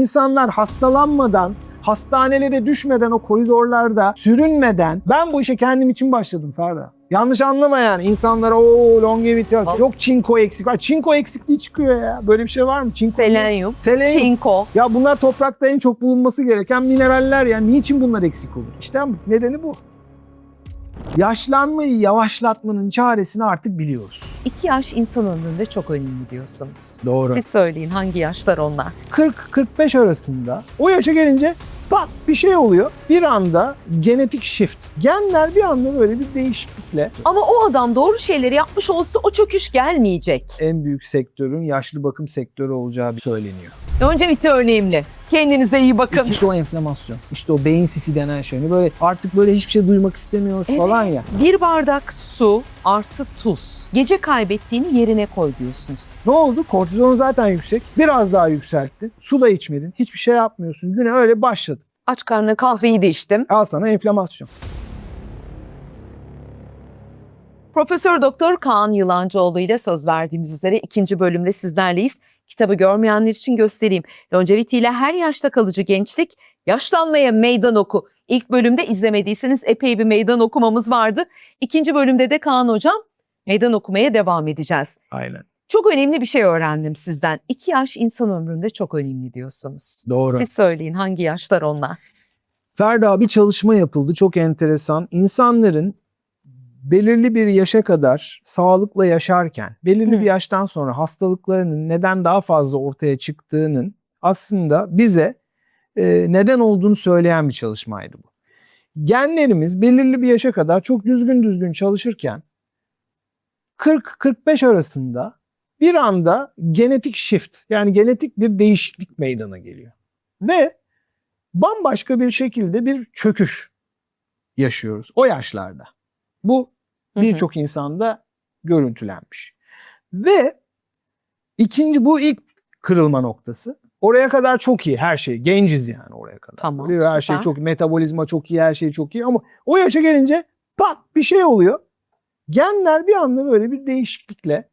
insanlar hastalanmadan, hastanelere düşmeden, o koridorlarda sürünmeden ben bu işe kendim için başladım Ferda. Yanlış anlama yani. İnsanlara longevity yok, çinko eksik. Çinko eksikliği çıkıyor ya. Böyle bir şey var mı? Çinko, Selenyum, çinko. Ya bunlar toprakta en çok bulunması gereken mineraller ya. Niçin bunlar eksik olur? İşte nedeni bu. Yaşlanmayı yavaşlatmanın çaresini artık biliyoruz. 2 yaş insan ömründe çok önemli diyorsunuz. Doğru. Siz söyleyin, hangi yaşlar onlar? 40-45 arasında o yaşa gelince pat bir şey oluyor. Bir anda genetik shift. Genler bir anda böyle bir değişiklikle. Ama o adam doğru şeyleri yapmış olsa o çöküş gelmeyecek. En büyük sektörün yaşlı bakım sektörü olacağı söyleniyor. Longevity önemli. Kendinize iyi bakın. İşte o enflamasyon. İşte o beyin sisi denen şey. Böyle artık böyle hiçbir şey duymak istemiyoruz falan ya. Bir bardak su artı tuz. Gece kaybettiğini yerine koy diyorsunuz. Ne oldu? Kortizon zaten yüksek. Biraz daha yükseltti. Su da içmedin. Hiçbir şey yapmıyorsun. Güne öyle başladın. Aç karnına kahveyi de içtim. Al sana enflamasyon. Profesör Doktor Kaan Yılancıoğlu ile söz verdiğimiz üzere 2. bölümde sizlerleyiz. Kitabı görmeyenler için göstereyim. Longevity ile her yaşta kalıcı gençlik, yaşlanmaya meydan oku. İlk bölümde izlemediyseniz epey bir meydan okumamız vardı. 2. bölümde de Kaan Hocam meydan okumaya devam edeceğiz. Aynen. Çok önemli bir şey öğrendim sizden. 2 yaş insan ömründe çok önemli diyorsunuz. Doğru. Siz söyleyin, hangi yaşlar onlar? Ferda, bir çalışma yapıldı. Çok enteresan. İnsanların belirli bir yaşa kadar sağlıkla yaşarken, belirli bir yaştan sonra hastalıklarının neden daha fazla ortaya çıktığının aslında bize neden olduğunu söyleyen bir çalışmaydı bu. Genlerimiz belirli bir yaşa kadar çok düzgün çalışırken 40-45 arasında bir anda genetik shift, yani genetik bir değişiklik meydana geliyor. Ve bambaşka bir şekilde bir çöküş yaşıyoruz o yaşlarda. Bu birçok insanda görüntülenmiş. Ve bu ilk kırılma noktası. Oraya kadar çok iyi her şey. Genciz yani oraya kadar. Tamam, Her süper. şey çok iyi. Metabolizma çok iyi, her şey çok iyi. Ama o yaşa gelince pat bir şey oluyor. Genler bir anda böyle bir değişiklikle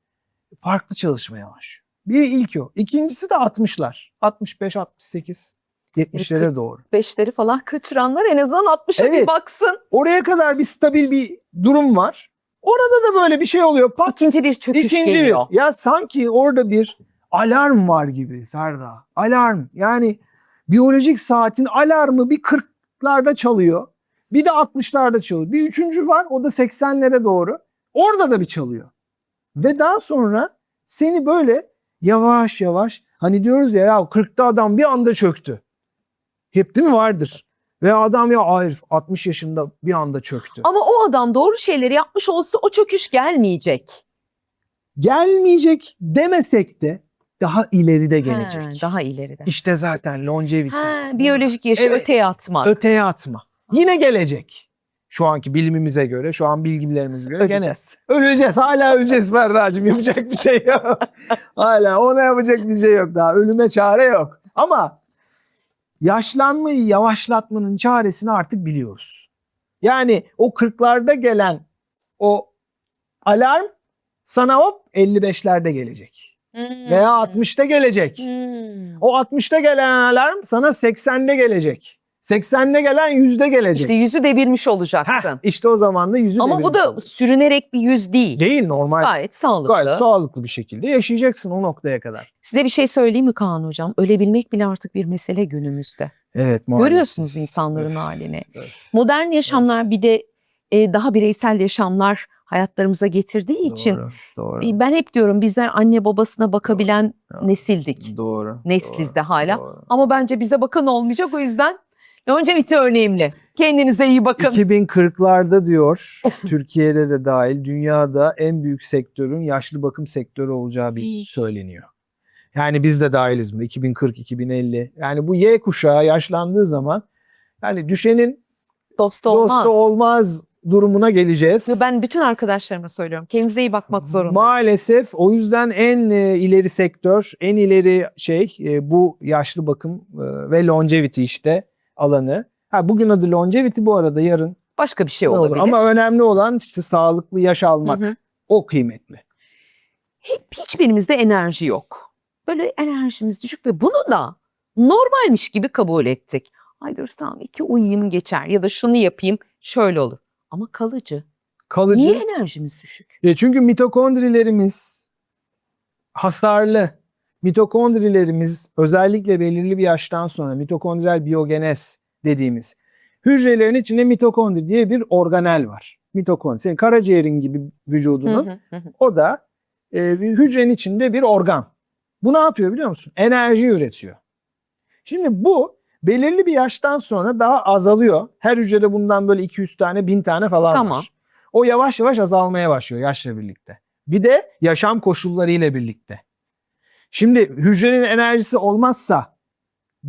farklı çalışmaya başlıyor. Biri ilk o. İkincisi de 60'lar. 65, 68, 70'lere doğru. 5'leri falan kaçıranlar en azından 60'a bir Evet. baksın. Oraya kadar bir stabil bir durum var. Orada da böyle bir şey oluyor. Pat. İkinci bir çöküş geliyor. Ya sanki orada bir alarm var gibi Ferda. Alarm. Yani biyolojik saatin alarmı bir 40'larda çalıyor. Bir de 60'larda çalıyor. Bir üçüncü var, o da 80'lere doğru. Orada da bir çalıyor. Ve daha sonra seni böyle yavaş yavaş, hani diyoruz ya 40'ta adam bir anda çöktü. Hep değil mi vardır? Ve adam hayır 60 yaşında bir anda çöktü. Ama o adam doğru şeyleri yapmış olsa o çöküş gelmeyecek. Gelmeyecek demesek de daha ileride gelecek. Daha ileride. İşte zaten longevity. Biyolojik yaşı Evet. öteye atmak. Öteye atma. Yine gelecek. Şu anki bilimimize göre, şu an bilgilerimize göre Öleceğiz. Öleceğiz. Hala öleceğiz Ferda'cığım. Yapacak bir şey yok. Hala ona yapacak bir şey yok daha. Ölüme çare yok. Ama yaşlanmayı yavaşlatmanın çaresini artık biliyoruz. Yani o 40'larda gelen o alarm sana hop 55'lerde gelecek. Veya 60'ta gelecek. O 60'ta gelen alarm sana 80'de gelecek. 80'de gelen 100'de gelecek. İşte yüzü devirmiş olacaksın. İşte o zaman da yüzü Ama bu da olacak. sürünerek bir yüz değil. Değil, normal. Gayet sağlıklı. Gayet sağlıklı bir şekilde yaşayacaksın o noktaya kadar. Size bir şey söyleyeyim mi Kaan Hocam? Ölebilmek bile artık bir mesele günümüzde. Evet, maalesef. Görüyorsunuz insanların halini. Evet. Modern yaşamlar bir de daha bireysel yaşamlar hayatlarımıza getirdiği için Doğru. ben hep diyorum bizler anne babasına bakabilen nesildik. Doğru. Nesliz de hala. Doğru. Ama bence bize bakan olmayacak, o yüzden longevity önemli. Kendinize iyi bakın. 2040'larda diyor, Türkiye'de de dahil dünyada en büyük sektörün yaşlı bakım sektörü olacağı söyleniyor. Yani biz de dahiliz buna. 2040, 2050. Yani bu Y kuşağı yaşlandığı zaman yani düşenin Dostu olmaz. durumuna geleceğiz. Ve ben bütün arkadaşlarıma söylüyorum. Kendinize iyi bakmak zorundayız. Maalesef o yüzden en ileri sektör, en ileri bu yaşlı bakım ve longevity işte alanı. Bugün adı longevity, bu arada yarın Başka bir şey olur. olabilir. Ama önemli olan işte sağlıklı yaş almak. O kıymetli. Hiçbirimizde enerji yok. Böyle enerjimiz düşük ve bunu da normalmiş gibi kabul ettik. Ay diyoruz tamam 2 uyuyayım geçer ya da şunu yapayım şöyle olur. Ama kalıcı. Kalıcı. Niye enerjimiz düşük? Çünkü mitokondrilerimiz hasarlı. Mitokondrilerimiz özellikle belirli bir yaştan sonra mitokondriyal biyogenez dediğimiz hücrelerin içinde mitokondri diye bir organel var. Mitokondri. Senin karaciğerin gibi vücudunun o da hücrenin içinde bir organ. Bu ne yapıyor biliyor musun? Enerji üretiyor. Şimdi bu belirli bir yaştan sonra daha azalıyor. Her hücrede bundan böyle 200 tane 1000 tane falan var. O yavaş yavaş azalmaya başlıyor yaşla birlikte. Bir de yaşam koşullarıyla birlikte. Şimdi hücrenin enerjisi olmazsa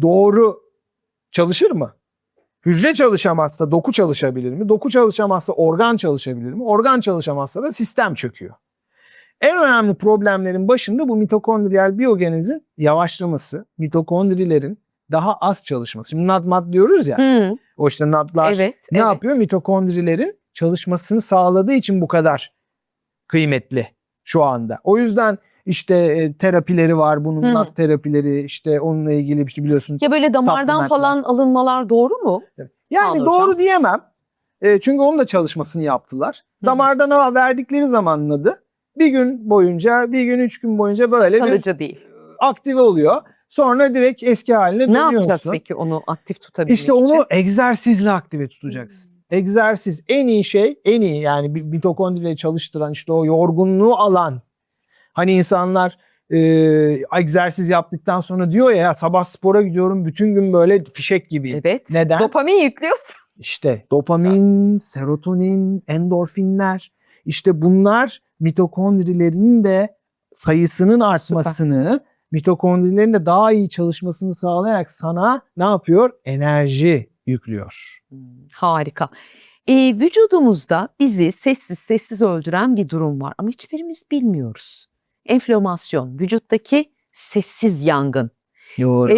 doğru çalışır mı? Hücre çalışamazsa doku çalışabilir mi? Doku çalışamazsa organ çalışabilir mi? Organ çalışamazsa da sistem çöküyor. En önemli problemlerin başında bu mitokondriyal biyogenezin yavaşlaması, mitokondrilerin daha az çalışması. Şimdi NAD diyoruz ya, o işte NAD'lar ne yapıyor? Mitokondrilerin çalışmasını sağladığı için bu kadar kıymetli şu anda. O yüzden işte terapileri var bunun, NAD terapileri, işte onunla ilgili bir şey biliyorsun. Ya böyle damardan falan alınmalar doğru mu? Yani Sağ ol doğru hocam. diyemem. Çünkü onun da çalışmasını yaptılar. Damardan verdikleri zaman NAD'ı bir gün boyunca, bir gün 3 gün boyunca böyle kalıcı değil. Aktive oluyor. Sonra direkt eski haline dönüyorsun. Ne yapacağız peki onu aktif tutabilmek İşte için? onu egzersizle aktive tutacaksın. Egzersiz en iyi şey, en iyi yani mitokondrileri çalıştıran, işte o yorgunluğu alan. Hani insanlar egzersiz yaptıktan sonra diyor ya sabah spora gidiyorum bütün gün böyle fişek gibi. Evet. Neden? Dopamin yüklüyorsun. İşte dopamin, serotonin, endorfinler, işte bunlar mitokondrilerin de sayısının artmasını, mitokondrilerin de daha iyi çalışmasını sağlayarak sana ne yapıyor? Enerji yüklüyor. Harika. Vücudumuzda bizi sessiz sessiz öldüren bir durum var ama hiçbirimiz bilmiyoruz. Enflamasyon, vücuttaki sessiz yangın. Doğru.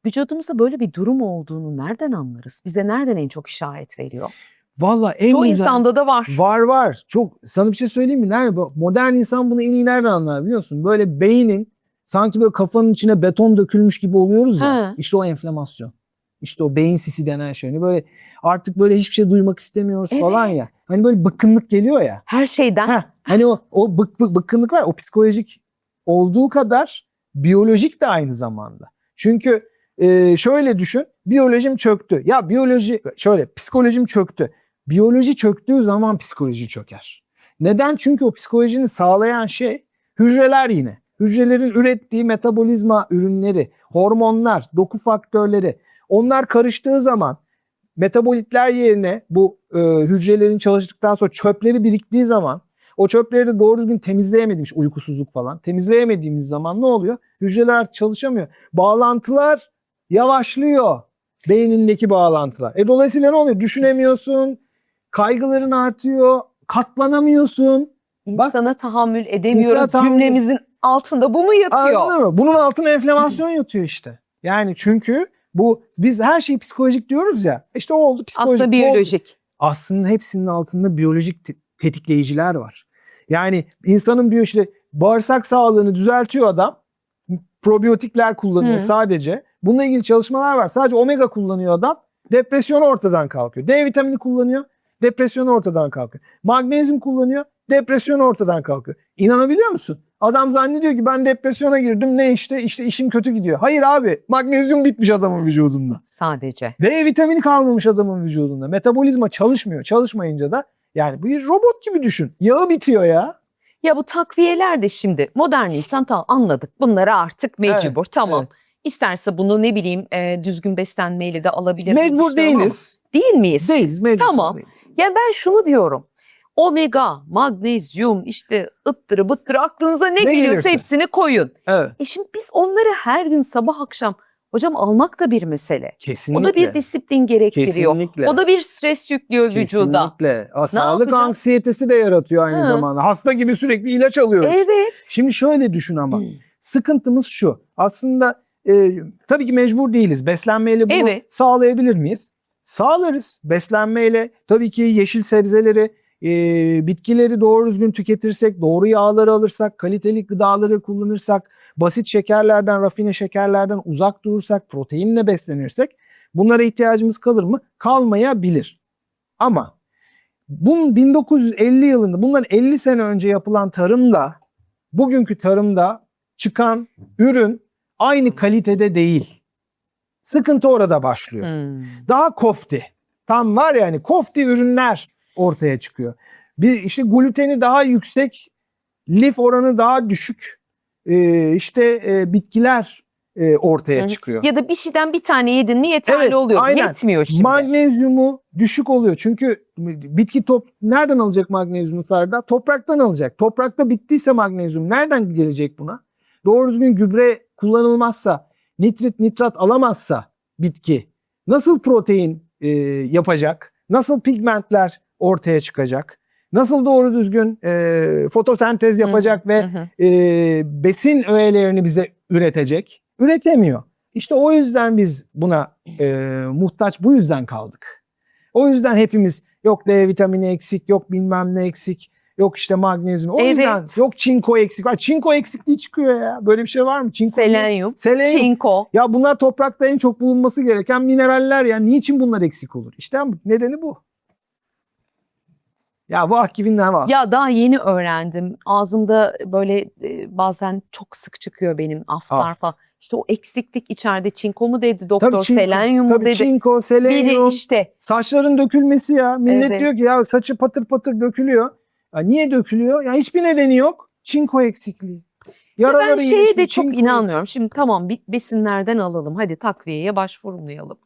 Vücudumuzda böyle bir durum olduğunu nereden anlarız? Bize nereden en çok işaret veriyor? Vallahi en Çoğu güzel. insanda da var. Var. Çok, sana bir şey söyleyeyim mi? Nerede? Modern insan bunu en iyi nereden anlar biliyor musun? Böyle beynin sanki böyle kafanın içine beton dökülmüş gibi oluyoruz ya. İşte o enflamasyon. İşte o beyin sisi denen şey. Hani böyle artık böyle hiçbir şey duymak istemiyoruz falan ya. Hani böyle bıkkınlık geliyor ya. Her şeyden. Hani o bıkkınlık var. O psikolojik olduğu kadar biyolojik de aynı zamanda. Çünkü şöyle düşün. Biyolojim çöktü. Ya psikolojim çöktü. Biyoloji çöktüğü zaman psikoloji çöker. Neden? Çünkü o psikolojini sağlayan şey hücreler yine. Hücrelerin ürettiği metabolizma ürünleri, hormonlar, doku faktörleri. Onlar karıştığı zaman metabolitler yerine bu hücrelerin çalıştıktan sonra çöpleri biriktiği zaman o çöpleri de doğru düzgün temizleyemediğimiz uykusuzluk falan temizleyemediğimiz zaman ne oluyor? Hücreler artık çalışamıyor. Bağlantılar yavaşlıyor. Beynindeki bağlantılar. Dolayısıyla ne oluyor? Düşünemiyorsun. Kaygıların artıyor. Katlanamıyorsun. İnsana tahammül edemiyoruz. Cümlemizin altında bu mu yatıyor? Anladın mı? Bunun altında enflamasyon yatıyor işte. Yani çünkü biz her şeyi psikolojik diyoruz ya. İşte o oldu psikolojik. Aslında biyolojik. Aslında hepsinin altında biyolojik tetikleyiciler var. Yani insanın işte bağırsak sağlığını düzeltiyor adam. Probiyotikler kullanıyor sadece. Bununla ilgili çalışmalar var. Sadece omega kullanıyor adam. Depresyon ortadan kalkıyor. D vitamini kullanıyor. Depresyon ortadan kalkıyor. Magnezyum kullanıyor. Depresyon ortadan kalkıyor. İnanabiliyor musun? Adam zannediyor ki ben depresyona girdim. Ne işte işim kötü gidiyor. Hayır abi. Magnezyum bitmiş adamın vücudunda. Sadece. D vitamini kalmamış adamın vücudunda. Metabolizma çalışmıyor. Çalışmayınca da yani bir robot gibi düşün. Yağı bitiyor ya. Ya bu takviyeler de şimdi modern insan tamam anladık. Bunları artık mecbur. Tamam. Evet. İsterse bunu ne bileyim düzgün beslenmeyle de alabilir. Mecbur değiliz. Değil miyiz? Değiliz. Mecbur. Tamam. Değiliz. Yani ben şunu diyorum. Omega, magnezyum, işte ıttırı bıttırı aklınıza ne geliyorsa gelirse. hepsini koyun. Evet. Şimdi biz onları her gün sabah akşam hocam almak da bir mesele. Kesinlikle. O da bir disiplin gerektiriyor. Kesinlikle. O da bir stres yüklüyor vücuda. Kesinlikle. Sağlık yapacağız? anksiyetesi de yaratıyor aynı zamanda. Hasta gibi sürekli ilaç alıyoruz. Evet. Şimdi şöyle düşün ama. Sıkıntımız şu. Aslında tabii ki mecbur değiliz. Beslenmeyle bunu sağlayabilir miyiz? Sağlarız. Beslenmeyle tabii ki yeşil sebzeleri, bitkileri doğru düzgün tüketirsek, doğru yağları alırsak, kaliteli gıdaları kullanırsak, basit şekerlerden, rafine şekerlerden uzak durursak, proteinle beslenirsek bunlara ihtiyacımız kalır mı? Kalmayabilir. Ama bu 1950 yılında, bundan 50 sene önce yapılan tarımla bugünkü tarımda çıkan ürün aynı kalitede değil. Sıkıntı orada başlıyor. Daha kofti. Tam var ya hani kofti ürünler ortaya çıkıyor. Bir işte gluteni daha yüksek, lif oranı daha düşük bitkiler ortaya çıkıyor. Ya da bir şeyden bir tane yedin mi yeterli Evet, oluyor. aynen. Yetmiyor şimdi. Magnezyumu düşük oluyor. Çünkü bitki nereden alacak magnezyumu Ferda? Topraktan alacak. Toprakta bittiyse magnezyum nereden gelecek buna? Doğru düzgün gübre kullanılmazsa, nitrat alamazsa bitki nasıl protein yapacak? Nasıl pigmentler ortaya çıkacak? Nasıl doğru düzgün fotosentez yapacak ve besin öğelerini bize üretecek? Üretemiyor. İşte o yüzden biz buna muhtaç, bu yüzden kaldık. O yüzden hepimiz yok D vitamini eksik, yok bilmem ne eksik, yok işte magnezyum. O yüzden yok çinko eksik. Çinko eksikliği çıkıyor ya. Böyle bir şey var mı? Çinko, selenyum, çinko. Ya bunlar toprakta en çok bulunması gereken mineraller ya. Niçin bunlar eksik olur? İşte nedeni bu. Ya vah gibi ne var? Ya daha yeni öğrendim. Ağzımda böyle bazen çok sık çıkıyor benim aftar falan. İşte o eksiklik içeride çinko mu dedi doktor, selenyum mu dedi. Çinko, selenyum, biri işte. Saçların dökülmesi ya. Millet Evet. diyor ki ya saçı patır patır dökülüyor. Ya niye dökülüyor? Ya hiçbir nedeni yok. Çinko eksikliği. Ben şeye de iyileşmiyor, çok çinko inanmıyorum. eksik. Şimdi tamam besinlerden alalım. Hadi takviyeye başvurmayalım.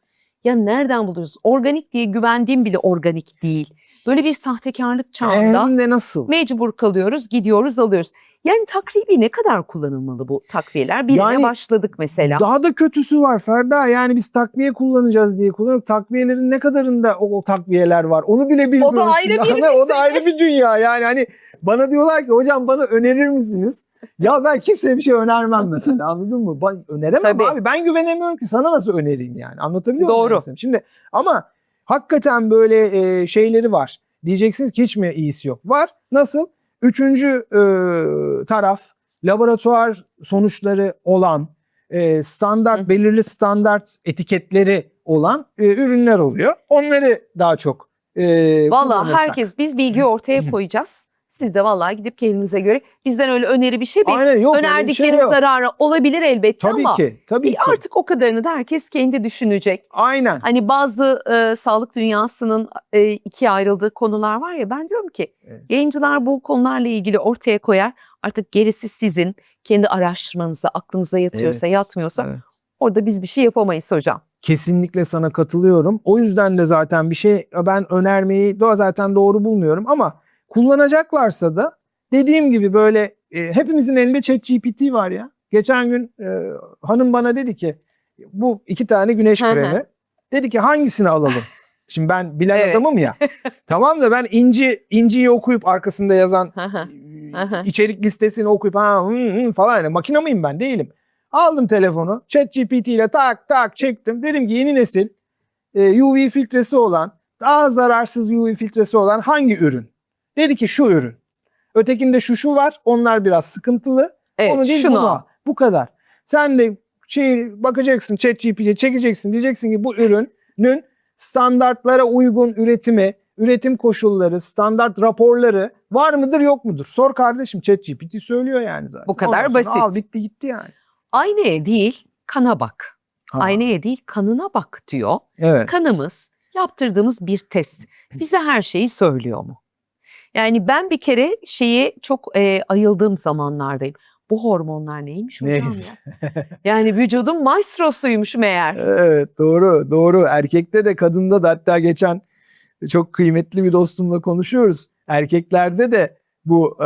Ya nereden buluyoruz? Organik diye güvendiğim bile organik değil. Böyle bir sahtekarlık çağında Hem de nasıl? mecbur kalıyoruz, gidiyoruz, alıyoruz. Yani takribi ne kadar kullanılmalı bu takviyeler? Birine başladık mesela. Daha da kötüsü var Ferda. Yani biz takviye kullanacağız diye kullanıyoruz. Takviyelerin ne kadarında o takviyeler var? Onu bile bilmiyoruz. O da ayrı bir O da ayrı bir dünya. Yani hani bana diyorlar ki hocam bana önerir misiniz? Ya ben kimseye bir şey önermem mesela, anladın mı? Ben öneremem abi. Ben güvenemiyorum ki, sana nasıl önereyim yani? Anlatabiliyor muyum? Doğru. Şimdi ama hakikaten böyle şeyleri var. Diyeceksiniz ki hiç mi iyisi yok? Var. Nasıl? Üçüncü taraf, laboratuvar sonuçları olan, belirli standart etiketleri olan ürünler oluyor. Onları daha çok Vallahi herkes, biz bilgi ortaya koyacağız. Siz de vallahi gidip kendinize göre, bizden öyle öneri bir şey değil. Aynen, yok, önerdiklerim zararı olabilir elbette ama tabii ki. artık o kadarını da herkes kendi düşünecek. Aynen. Hani bazı sağlık dünyasının ikiye ayrıldığı konular var ya, ben diyorum ki yayıncılar bu konularla ilgili ortaya koyar. Artık gerisi sizin kendi araştırmanızda, aklınıza yatıyorsa yatmıyorsa orada biz bir şey yapamayız hocam. Kesinlikle sana katılıyorum. O yüzden de zaten bir şey ben önermeyi zaten doğru bulmuyorum ama kullanacaklarsa da dediğim gibi böyle hepimizin elinde ChatGPT var ya. Geçen gün hanım bana dedi ki bu 2 tane güneş kremi. Dedi ki hangisini alalım? Şimdi ben bilen adamım ya. Tamam da ben inciyi okuyup arkasında yazan içerik listesini okuyup falan, yani makine miyim ben? Değilim. Aldım telefonu, ChatGPT ile tak çektim. Dedim ki yeni nesil UV filtresi olan, daha zararsız UV filtresi olan hangi ürün? Dedi ki şu ürün. Ötekinde şu var. Onlar biraz sıkıntılı. Onu değil bunu. Bu kadar. Sen de bakacaksın, ChatGPT'ye çekeceksin. Diyeceksin ki bu ürünün standartlara uygun üretimi, üretim koşulları, standart raporları var mıdır yok mudur? Sor kardeşim, ChatGPT söylüyor yani zaten. Bu kadar basit. Al bitti gitti yani. Aynaya değil kana bak. Aynaya değil kanına bak diyor. Evet. Kanımız yaptırdığımız bir test. Bize her şeyi söylüyor mu? Yani ben bir kere çok ayıldığım zamanlardayım. Bu hormonlar neymiş hocam ya? Yani vücudun maestrosuymuş meğer. Evet, doğru. Erkekte de kadında da, hatta geçen çok kıymetli bir dostumla konuşuyoruz. Erkeklerde de bu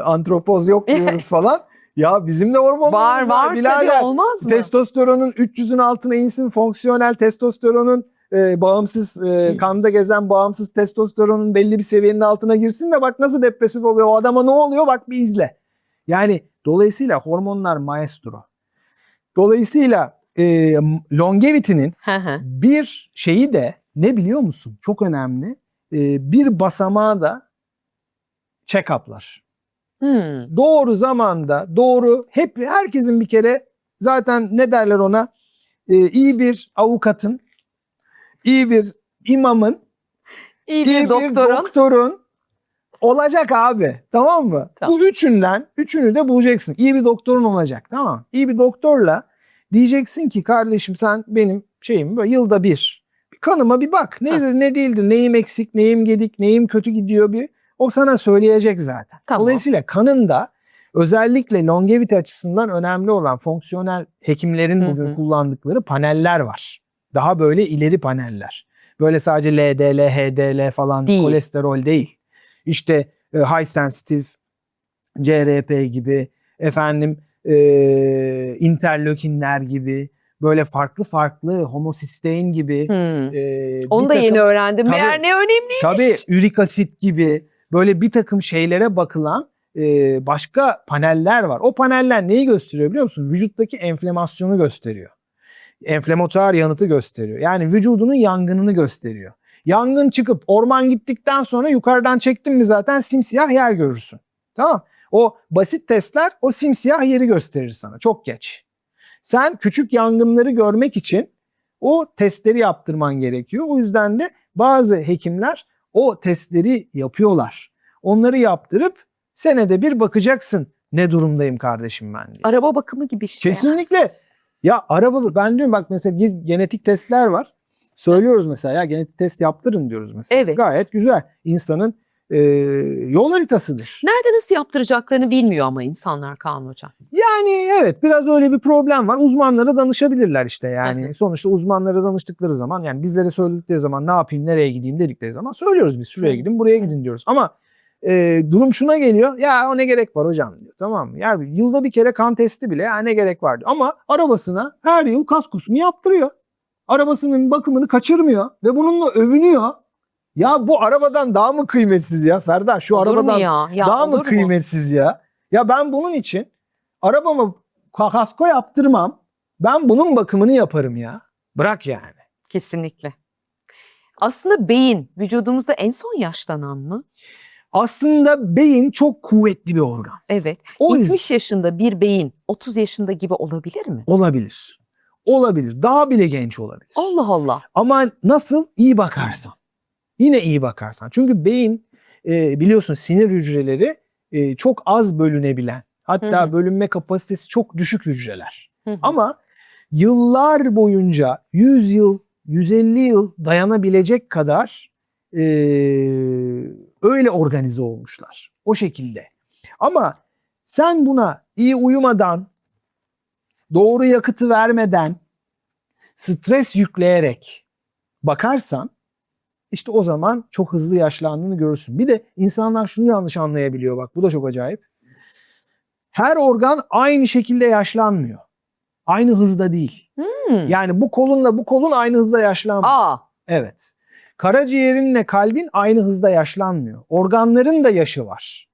antropoz yok diyoruz falan. Ya bizim de hormonlarımız var. Tabii, olmaz mı? Testosteronun 300'ün altına insin, fonksiyonel testosteronun bağımsız kanda gezen bağımsız testosteronun belli bir seviyenin altına girsin ve bak nasıl depresif oluyor o adama, ne oluyor bak bir izle. Yani dolayısıyla hormonlar maestro. Dolayısıyla longevity'nin bir şeyi de ne biliyor musun? Çok önemli. Bir basamağı da check-up'lar. Doğru zamanda, doğru, herkesin bir kere zaten ne derler ona, iyi bir avukatın, iyi bir imamın, İyi iyi bir doktorun. doktorun olacak abi, tamam mı? Tamam. Bu üçünü de bulacaksın. İyi bir doktorun olacak, tamam mı? İyi bir doktorla diyeceksin ki kardeşim sen benim şeyim böyle yılda bir kanıma bir bak. Nedir ne değildir, neyim eksik, neyim gedik, neyim kötü gidiyor bir. O sana söyleyecek zaten. Tamam. Dolayısıyla kanında özellikle longevity açısından önemli olan fonksiyonel hekimlerin bugün kullandıkları paneller var. Daha böyle ileri paneller. Böyle sadece LDL, HDL falan Değil. kolesterol değil. İşte high sensitive CRP gibi, interleukinler gibi, böyle farklı homocystein gibi. Onu da yeni öğrendim. Tabii, Meğer ne önemliymiş. Tabii ürik asit gibi böyle bir takım şeylere bakılan başka paneller var. O paneller neyi gösteriyor biliyor musun? Vücuttaki enflamasyonu gösteriyor. Enflamatuar yanıtı gösteriyor. Yani vücudunun yangınını gösteriyor. Yangın çıkıp orman gittikten sonra yukarıdan çektin mi zaten simsiyah yer görürsün. Tamam. O basit testler o simsiyah yeri gösterir sana. Çok geç. Sen küçük yangınları görmek için o testleri yaptırman gerekiyor. O yüzden de bazı hekimler o testleri yapıyorlar. Onları yaptırıp senede bir bakacaksın ne durumdayım kardeşim ben diye. Araba bakımı gibi işte. Kesinlikle. Ya araba ben diyorum bak mesela genetik testler var. Söylüyoruz mesela ya genetik test yaptırın diyoruz mesela. Evet. Gayet güzel. İnsanın yol haritasıdır. Nerede nasıl yaptıracaklarını bilmiyor ama insanlar Kaan Hocam. Yani evet biraz öyle bir problem var. Uzmanlara danışabilirler işte yani. Sonuçta uzmanlara danıştıkları zaman yani bizlere söyledikleri zaman ne yapayım nereye gideyim dedikleri zaman söylüyoruz biz şuraya gidin buraya gidin diyoruz. Ama durum şuna geliyor ya o ne gerek var hocam diyor tamam mı? Ya yılda bir kere kan testi bile ya ne gerek var diyor. Ama arabasına her yıl kaskosunu yaptırıyor. Arabasının bakımını kaçırmıyor ve bununla övünüyor. Ya bu arabadan daha mı kıymetsiz ya Ferda? Şu Olur mu arabadan ya? Ya daha olur mı kıymetsiz ya? Ya ben bunun için arabama kasko yaptırmam. Ben bunun bakımını yaparım ya. Bırak yani. Kesinlikle. Aslında beyin vücudumuzda en son yaşlanan mı? Aslında beyin çok kuvvetli bir organ. Evet. O 70 yaşında bir beyin 30 yaşında gibi olabilir mi? olabilir. Olabilir. Daha bile genç olabilir. Allah Allah. Ama nasıl? İyi bakarsan. Yine iyi bakarsan. Çünkü beyin biliyorsun sinir hücreleri çok az bölünebilen. Hatta bölünme kapasitesi çok düşük hücreler. Ama yıllar boyunca 100 yıl, 150 yıl dayanabilecek kadar öyle organize olmuşlar. O şekilde. Ama sen buna iyi uyumadan, doğru yakıtı vermeden, stres yükleyerek bakarsan işte o zaman çok hızlı yaşlandığını görürsün. Bir de insanlar şunu yanlış anlayabiliyor bak bu da çok acayip. Her organ aynı şekilde yaşlanmıyor. Aynı hızda değil. Yani bu kolunla bu kolun aynı hızda yaşlanmıyor. Evet. Karaciğerinle kalbin aynı hızda yaşlanmıyor. Organların da yaşı var.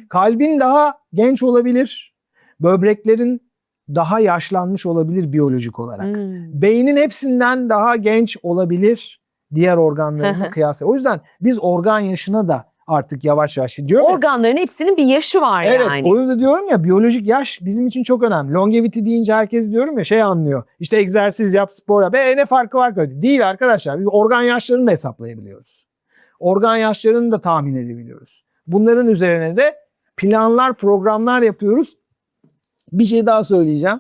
Kalbin daha genç olabilir. Böbreklerin daha yaşlanmış olabilir biyolojik olarak. Beynin hepsinden daha genç olabilir diğer organlarına kıyasla. O yüzden biz organ yaşına da artık yavaş yavaş diyorum. Organların hepsinin bir yaşı var evet, yani. O yüzden diyorum ya biyolojik yaş bizim için çok önemli. Longevity deyince herkes diyorum ya şey anlıyor. İşte egzersiz yap, spor yap. Ne farkı var ki? Değil arkadaşlar. Biz organ yaşlarını da hesaplayabiliyoruz. Organ yaşlarını da tahmin edebiliyoruz. Bunların üzerine de planlar, programlar yapıyoruz. Bir şey daha söyleyeceğim.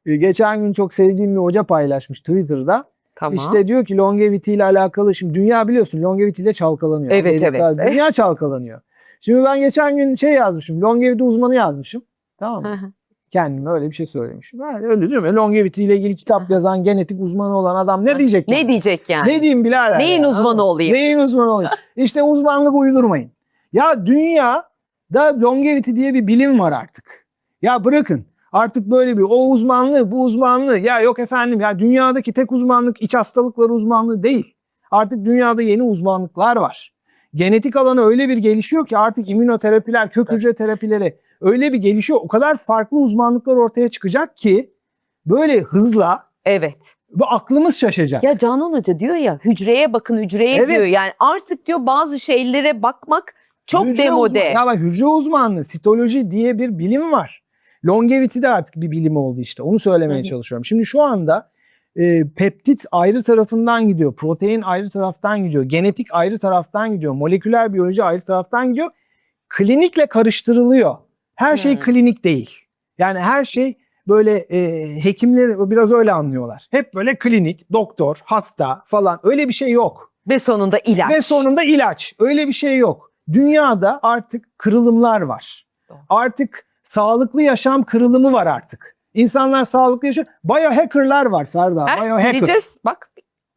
Geçen gün çok sevdiğim bir hoca paylaşmış Twitter'da. Tamam. İşte diyor ki longevity ile alakalı şimdi dünya biliyorsun longevity ile çalkalanıyor. Evet, evet. Dünya çalkalanıyor. Şimdi ben geçen gün şey yazmışım. Longevity uzmanı yazmışım. Tamam mı? Kendime öyle bir şey söylemişim. Ben öyle diyorum ya longevity ile ilgili kitap yazan genetik uzmanı olan adam ne diyecek? Ne diyecek yani? Ne diyeyim birader? Neyin uzmanı olayım? Neyin uzmanı olayım? İşte uzmanlık uydurmayın. Ya dünyada longevity diye bir bilim var artık. Ya bırakın. Artık böyle bir o uzmanlığı bu uzmanlığı ya yok efendim ya dünyadaki tek uzmanlık iç hastalıkları uzmanlığı değil. Artık dünyada yeni uzmanlıklar var. Genetik alanı öyle bir gelişiyor ki artık immünoterapiler, kök hücre terapileri öyle bir gelişiyor. O kadar farklı uzmanlıklar ortaya çıkacak ki böyle hızla Evet. bu aklımız şaşacak. Ya Canan Hoca diyor ya hücreye bakın hücreye Evet. diyor. Yani artık diyor bazı şeylere bakmak Çok demode. Ya bak, hücre uzmanlığı, sitoloji diye bir bilim var. Longevity de artık bir bilim oldu işte. Onu söylemeye çalışıyorum. Şimdi şu anda peptit ayrı tarafından gidiyor. Protein ayrı taraftan gidiyor. Genetik ayrı taraftan gidiyor. Moleküler biyoloji ayrı taraftan gidiyor. Klinikle karıştırılıyor. Her şey klinik değil. Yani her şey böyle hekimler biraz öyle anlıyorlar. Hep böyle klinik, doktor, hasta falan, öyle bir şey yok. Ve sonunda ilaç. Ve sonunda ilaç. Öyle bir şey yok. Dünyada artık kırılımlar var. Doğru. Artık sağlıklı yaşam kırılımı var artık. İnsanlar sağlıklı yaşıyor. Biohacker'lar var Ferda. Biohacker. Geleceğiz. Bak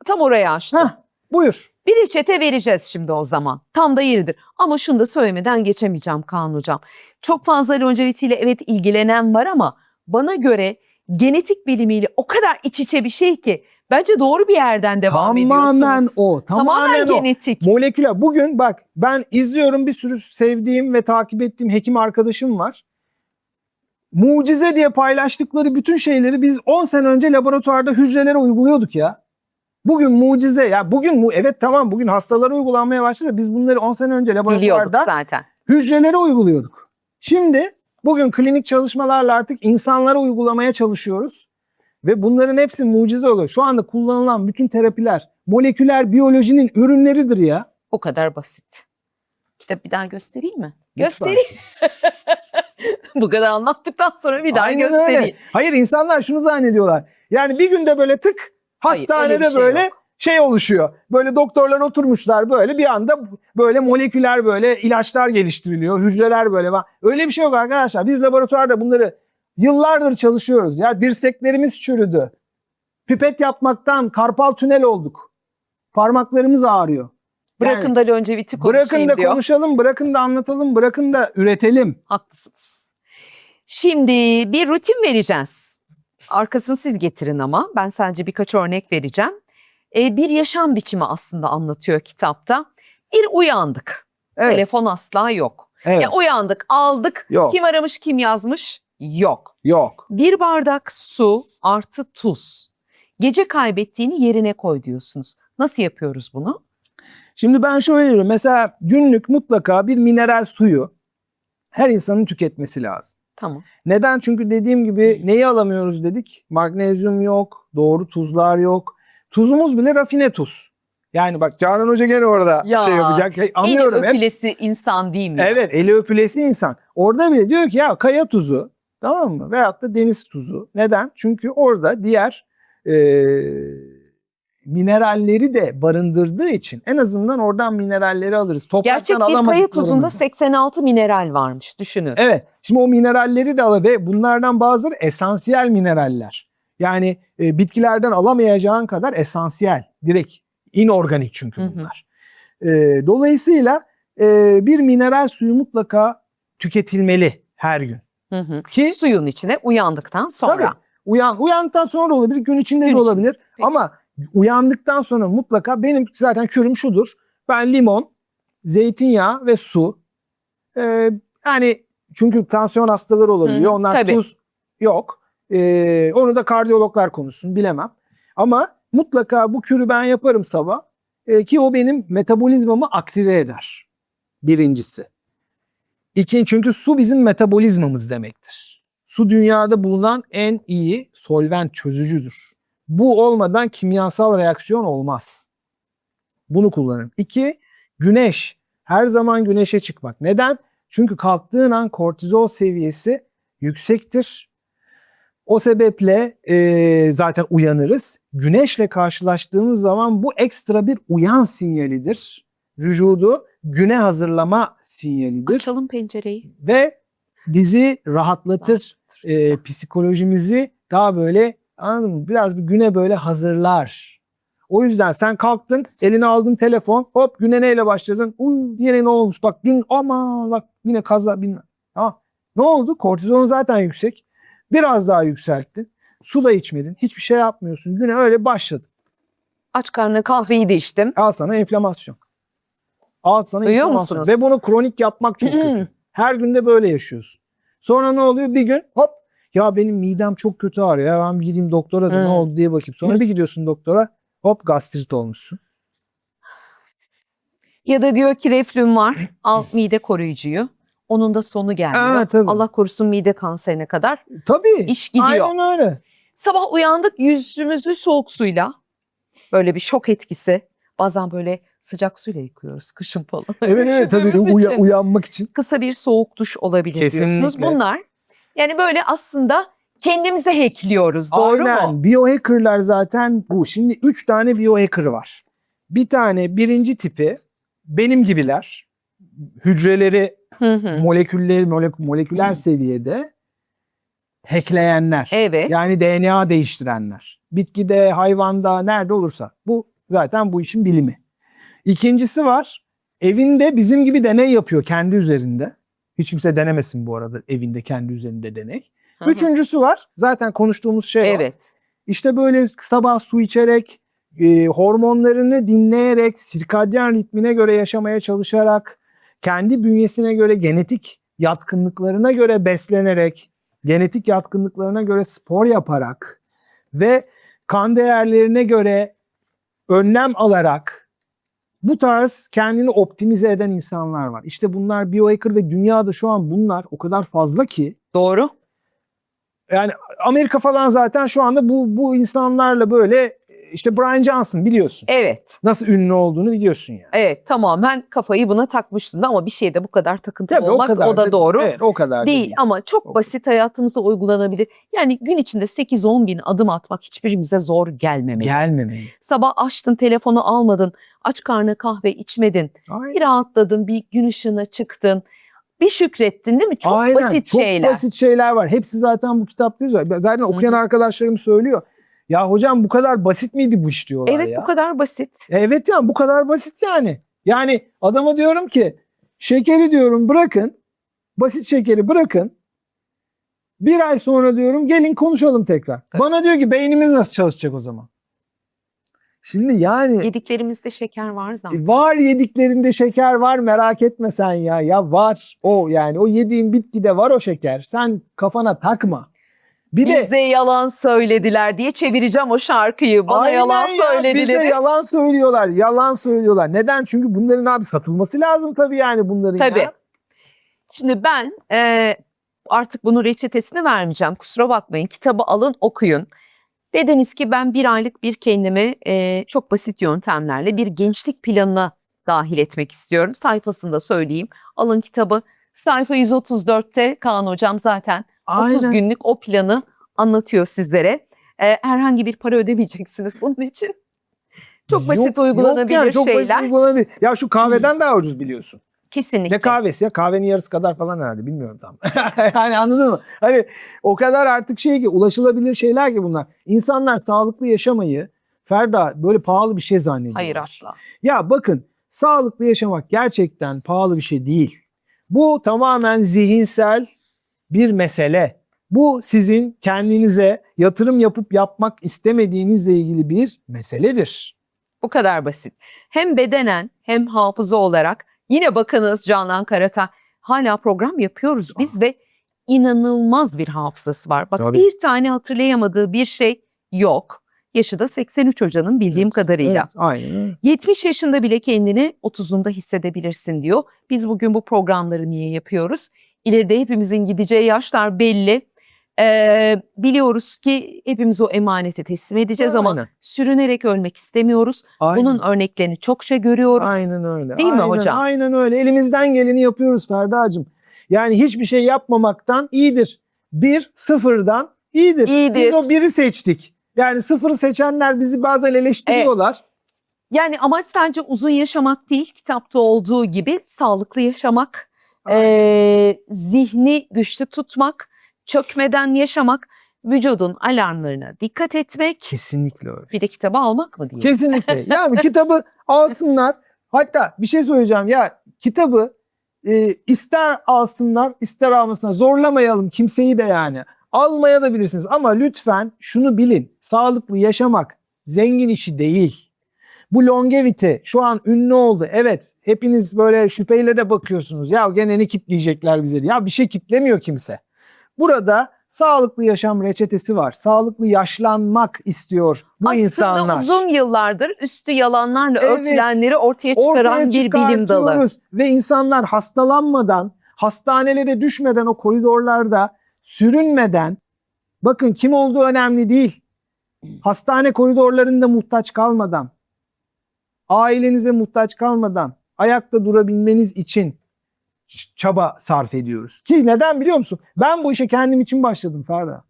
tam oraya açtım. Heh, buyur. Bir reçete vereceğiz şimdi o zaman. Tam da yeridir. Ama şunu da söylemeden geçemeyeceğim Kaan Hocam. Çok fazla longevity ile evet ilgilenen var ama bana göre genetik bilimiyle o kadar iç içe bir şey ki bence doğru bir yerden devam ediyorsunuz. Tamamen o. Tamamen o. genetik. Moleküler. Bugün bak, ben izliyorum, bir sürü sevdiğim ve takip ettiğim hekim arkadaşım var. Mucize diye paylaştıkları bütün şeyleri biz 10 sene önce laboratuvarda hücrelere uyguluyorduk ya. Bugün mucize ya. Bugün evet tamam, bugün hastalara uygulanmaya başladı. Biz bunları 10 sene önce Biliyorduk laboratuvarda zaten. hücrelere uyguluyorduk. Şimdi bugün klinik çalışmalarla artık insanlara uygulamaya çalışıyoruz. Ve bunların hepsi mucize oluyor. Şu anda kullanılan bütün terapiler moleküler biyolojinin ürünleridir ya. O kadar basit. Kitap bir daha göstereyim mi? Lütfen. Göstereyim. Bu kadar anlattıktan sonra bir daha Aynen göstereyim. öyle. Hayır, insanlar şunu zannediyorlar. Yani bir günde böyle tık Hayır, hastanede öyle bir şey böyle yok. şey oluşuyor. Böyle doktorlar oturmuşlar, böyle bir anda böyle moleküler böyle ilaçlar geliştiriliyor. Hücreler böyle var. Öyle bir şey yok arkadaşlar. Biz laboratuvarda bunları yıllardır çalışıyoruz. Ya dirseklerimiz çürüdü. Pipet yapmaktan karpal tünel olduk. Parmaklarımız ağrıyor. Bırakın Yani da longevity konuşayım bırakın da diyor. konuşalım, bırakın da anlatalım, bırakın da üretelim. Haklısınız. Şimdi bir rutin vereceğiz. Arkasını siz getirin ama ben sadece birkaç örnek vereceğim. Bir yaşam biçimi aslında anlatıyor kitapta. Bir uyandık. Evet. Telefon asla yok. Evet. Ya uyandık, aldık. Yok. Kim aramış, kim yazmış? Yok. Yok. Bir bardak su artı tuz. Gece kaybettiğini yerine koy diyorsunuz. Nasıl yapıyoruz bunu? Şimdi ben şöyle diyorum. Mesela günlük mutlaka bir mineral suyu her insanın tüketmesi lazım. Tamam. Neden? Çünkü dediğim gibi neyi alamıyoruz dedik? Magnezyum yok, doğru tuzlar yok. Tuzumuz bile rafine tuz. Yani bak, Canan Hoca gene orada Ya, şey yapacak. Anlıyorum Eli hep. öpülesi insan değil mi? Evet, eli öpülesi insan. Orada bile diyor ki ya kaya tuzu, tamam mı? Veyahut da deniz tuzu. Neden? Çünkü orada diğer mineralleri de barındırdığı için en azından oradan mineralleri alırız. Topraktan Gerçek bir kaya alamadıklarımızı. tuzunda 86 mineral varmış, düşünün. Evet. Şimdi o mineralleri de alır ve bunlardan bazıları esansiyel mineraller. Yani bitkilerden alamayacağın kadar esansiyel. Direkt inorganik çünkü bunlar. Dolayısıyla bir mineral suyu mutlaka tüketilmeli her gün. Ki Suyun içine uyandıktan sonra. tabii uyandıktan sonra da olabilir, gün içinde Gün de içinde. olabilir. Peki. Ama uyandıktan sonra mutlaka, benim zaten kürüm şudur. Ben limon, zeytinyağı ve su. Yani çünkü tansiyon hastaları olabiliyor. Onlar tabii. tuz yok. Onu da kardiyologlar konuşsun, bilemem. Ama mutlaka bu kürü ben yaparım sabah. Ki o benim metabolizmamı aktive eder. Birincisi. İkinci, çünkü su bizim metabolizmamız demektir. Su dünyada bulunan en iyi solvent, çözücüdür. Bu olmadan kimyasal reaksiyon olmaz. Bunu kullanırım. 2, güneş. Her zaman güneşe çıkmak. Neden? Çünkü kalktığın an kortizol seviyesi yüksektir. O sebeple zaten uyanırız. Güneşle karşılaştığımız zaman bu ekstra bir uyan sinyalidir. Vücudu güne hazırlama sinyalidir. Açalım pencereyi. Ve bizi rahatlatır. Psikolojimizi daha böyle, anladın mı? Biraz bir güne böyle hazırlar. O yüzden sen kalktın, eline aldın telefon, hop güne neyle başladın? Yine ne olmuş? Bak dün ama bak yine kaza bilmem. Ne oldu? Kortizon zaten yüksek. Biraz daha yükselttin. Su da içmedin. Hiçbir şey yapmıyorsun. Güne öyle başladın. Aç karnına kahveyi de içtim. Al sana enflamasyon. Al sana Duyuyor enflamasyon. musunuz? Ve bunu kronik yapmak çok kötü. Her günde böyle yaşıyorsun. Sonra ne oluyor? Bir gün hop, ya benim midem çok kötü ağrıyor. Ya ben bir gideyim doktora da ne oldu diye bakayım. Sonra bir gidiyorsun doktora, hop gastrit olmuşsun. Ya da diyor ki reflüm var, al mide koruyucuyu. Onun da sonu gelmiyor. Evet, tabii. Allah korusun mide kanserine kadar Tabii. iş gidiyor. Aynen öyle. Sabah uyandık, yüzümüzü soğuk suyla, böyle bir şok etkisi. Bazen böyle sıcak suyla yıkıyoruz kışın falan. Evet tabii Üşüdüğümüz için. uyanmak için. Kısa bir soğuk duş olabilir diyorsunuz. Kesinlikle. Bunlar yani böyle aslında kendimize hackliyoruz. Doğru Aynen. mu? Biohacker'lar zaten bu. Şimdi 3 tane biohacker var. Bir tane birinci tipi benim gibiler. Hücreleri Hı hı. moleküler seviyede hackleyenler. Evet. Yani DNA değiştirenler. Bitkide, hayvanda, nerede olursa. Bu zaten bu işin bilimi. İkincisi var. Evinde bizim gibi deney yapıyor kendi üzerinde. Hiç kimse denemesin bu arada evinde kendi üzerinde deney. Hı hı. Üçüncüsü var. Zaten konuştuğumuz şey o. Evet. İşte böyle sabah su içerek, hormonlarını dinleyerek, sirkadyen ritmine göre yaşamaya çalışarak, kendi bünyesine göre genetik yatkınlıklarına göre beslenerek, genetik yatkınlıklarına göre spor yaparak ve kan değerlerine göre önlem alarak bu tarz kendini optimize eden insanlar var. İşte bunlar biohacker ve dünyada şu an bunlar o kadar fazla ki. Doğru. Yani Amerika falan zaten şu anda bu insanlarla böyle işte Brian Johnson biliyorsun. Evet. Nasıl ünlü olduğunu biliyorsun yani. Evet, tamamen kafayı buna takmıştım da ama bir şeyde bu kadar takıntılı Tabii olmak o da doğru. Evet, o kadar da Değil ama çok O- basit hayatımıza uygulanabilir. Yani gün içinde 8-10 bin adım atmak hiçbirimize zor gelmemeli. Gelmemeli. Sabah açtın, telefonu almadın, aç karnına kahve içmedin, Aynen. bir rahatladın, bir gün ışığına çıktın, bir şükrettin değil mi? Çok Aynen, basit çok şeyler. basit şeyler var. Hepsi zaten bu kitapta yazıyor. Zaten okuyan Hı hı. arkadaşlarım söylüyor. Ya hocam bu kadar basit miydi bu iş diyorlar Evet, ya. bu kadar basit. Evet yani bu kadar basit yani. Yani adama diyorum ki şekeri diyorum bırakın. Basit şekeri bırakın. Bir ay sonra diyorum gelin konuşalım tekrar. Tabii. Bana diyor ki beynimiz nasıl çalışacak o zaman? Şimdi yani Yediklerimizde şeker var zaten. var yediklerinde şeker var merak etme sen ya. Ya var o yani o yediğin bitkide var o şeker. Sen kafana takma. Bir de Bize yalan söylediler diye çevireceğim o şarkıyı. Bana aynen yalan ya, söylediler. bize yalan söylüyorlar. Yalan söylüyorlar. Neden? Çünkü bunların abi satılması lazım tabii yani bunların Tabii. ya. Şimdi ben artık bunun reçetesini vermeyeceğim. Kusura bakmayın. Kitabı alın, okuyun. Dediniz ki ben bir aylık bir kendimi çok basit yöntemlerle bir gençlik planına dahil etmek istiyorum. Sayfasında söyleyeyim. Alın kitabı. Sayfa 134'te Kaan Hocam zaten 30 Aynen. günlük o planı anlatıyor sizlere. Herhangi bir para ödemeyeceksiniz bunun için. Çok basit uygulanabilir yani, çok şeyler. basit uygulanabilir. Ya şu kahveden daha ucuz biliyorsun. Kesinlikle. Ne kahvesi ya? Kahvenin yarısı kadar falan herhalde. Bilmiyorum tam. Yani anladın mı? Hani o kadar artık şey ki ulaşılabilir şeyler ki bunlar. İnsanlar sağlıklı yaşamayı Ferda böyle pahalı bir şey zannediyorlar. Hayır asla. Ya bakın sağlıklı yaşamak gerçekten pahalı bir şey değil. Bu tamamen zihinsel bir mesele. Bu sizin kendinize yatırım yapıp yapmak istemediğinizle ilgili bir meseledir. Bu kadar basit. Hem bedenen hem hafıza olarak yine bakınız Canan Karatay hala program yapıyoruz biz ve inanılmaz bir hafızası var. Bak Tabii. bir tane hatırlayamadığı bir şey yok. Yaşı da 83 hocanın bildiğim kadarıyla. Evet, aynen öyle. 70 yaşında bile kendini 30'unda hissedebilirsin diyor. Biz bugün bu programları niye yapıyoruz? İleride hepimizin gideceği yaşlar belli. Biliyoruz ki hepimiz o emaneti teslim edeceğiz ama Aynen. sürünerek ölmek istemiyoruz. Aynen. Bunun örneklerini çokça görüyoruz. Aynen öyle. Değil mi Aynen, hocam? Aynen öyle. Elimizden geleni yapıyoruz Ferda'cığım. Yani hiçbir şey yapmamaktan iyidir. Bir sıfırdan iyidir. İyidir. Biz o biri seçtik. Yani sıfırı seçenler bizi bazen eleştiriyorlar. Yani amaç sadece uzun yaşamak değil, kitapta olduğu gibi sağlıklı yaşamak, zihni güçlü tutmak, çökmeden yaşamak, vücudun alarmlarına dikkat etmek. Kesinlikle öyle. Bir de kitabı almak mı diye. Kesinlikle. Yani kitabı alsınlar. Hatta bir şey söyleyeceğim ya kitabı ister alsınlar ister almasınlar zorlamayalım kimseyi de yani. Almaya da bilirsiniz ama lütfen şunu bilin. Sağlıklı yaşamak zengin işi değil. Bu longevity şu an ünlü oldu. Evet hepiniz böyle şüpheyle de bakıyorsunuz. Ya gene ne kitleyecekler bize diye. Ya bir şey kitlemiyor kimse. Burada Sağlıklı yaşam reçetesi var. Sağlıklı yaşlanmak istiyor bu Aslında insanlar. uzun yıllardır üstü yalanlarla Evet. örtülenleri ortaya çıkaran bir bilim dalı. çıkartıyoruz. Ve insanlar hastalanmadan, hastanelere düşmeden, o koridorlarda sürünmeden, bakın kim olduğu önemli değil. Hastane koridorlarında muhtaç kalmadan, ailenize muhtaç kalmadan ayakta durabilmeniz için çaba sarf ediyoruz. Ki neden biliyor musun? Ben bu işe kendim için başladım Ferda.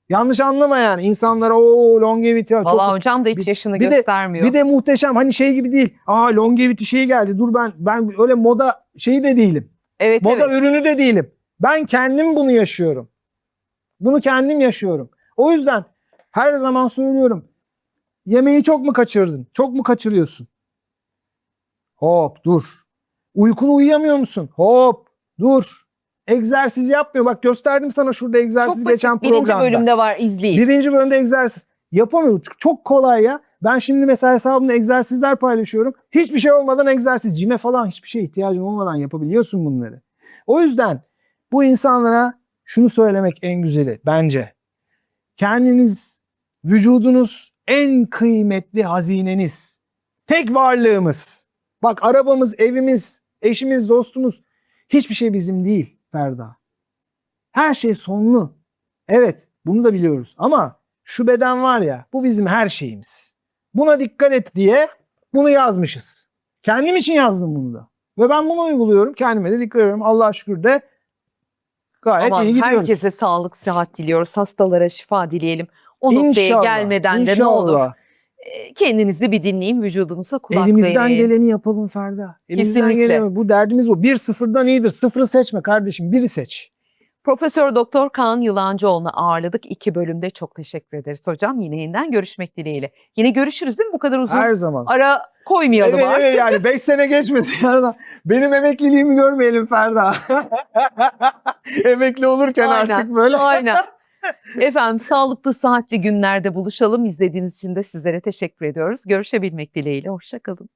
Yanlış anlama yani. İnsanlara o longevity çok... Valla hocam da hiç yaşını göstermiyor. Bir de muhteşem, hani şey gibi değil. Longevity şeyi geldi. Dur ben öyle moda şeyi de değilim. Evet, Moda evet. ürünü de değilim. Ben kendim bunu yaşıyorum. Bunu kendim yaşıyorum. O yüzden her zaman söylüyorum. Yemeği çok mu kaçırdın? Çok mu kaçırıyorsun? Hop dur. Uykunu uyuyamıyor musun? Hop dur. Egzersiz yapmıyor. Bak gösterdim sana şurada egzersiz Çok basit. geçen Birinci programda. bölümde var, izleyin. Birinci bölümde egzersiz. Yapamıyor. Çok kolay ya. Ben şimdi mesela hesabımda egzersizler paylaşıyorum. Hiçbir şey olmadan egzersiz, cime falan hiçbir şeye ihtiyacın olmadan yapabiliyorsun bunları. O yüzden bu insanlara şunu söylemek en güzeli bence. Kendiniz, vücudunuz en kıymetli hazineniz. Tek varlığımız. Bak arabamız, evimiz, eşimiz, dostumuz hiçbir şey bizim değil Ferda. Her şey sonlu. Evet, bunu da biliyoruz ama şu beden var ya, bu bizim her şeyimiz. Buna dikkat et diye bunu yazmışız. Kendim için yazdım bunu da. Ve ben bunu uyguluyorum. Kendime de dikkat ediyorum. Allah'a şükür de gayet Aman, iyi gidiyoruz. herkese sağlık, sıhhat diliyoruz. Hastalara şifa dileyelim. O noktaya İnşallah, gelmeden de ne olur inşallah. kendinizi bir dinleyin, vücudunuza kulak Elimizden verin. geleni yapalım Ferda. Elimizden Kesinlikle. geleni. Bu derdimiz bu. Bir sıfırdan iyidir. Sıfırı seçme kardeşim. Biri seç. Profesör Doktor Kaan Yılancıoğlu'nu ağırladık 2 bölümde. Çok teşekkür ederiz hocam. Yine yeniden görüşmek dileğiyle. Yine görüşürüz değil mi? Bu kadar uzun Her zaman. ara koymayalım Evet, artık. evet yani 5 sene geçmedi. Yani benim emekliliğimi görmeyelim Ferda. Emekli olurken Aynen, artık böyle. Aynen. Efendim sağlıklı, sıhhatli günlerde buluşalım. İzlediğiniz için de sizlere teşekkür ediyoruz. Görüşebilmek dileğiyle. Hoşça kalın.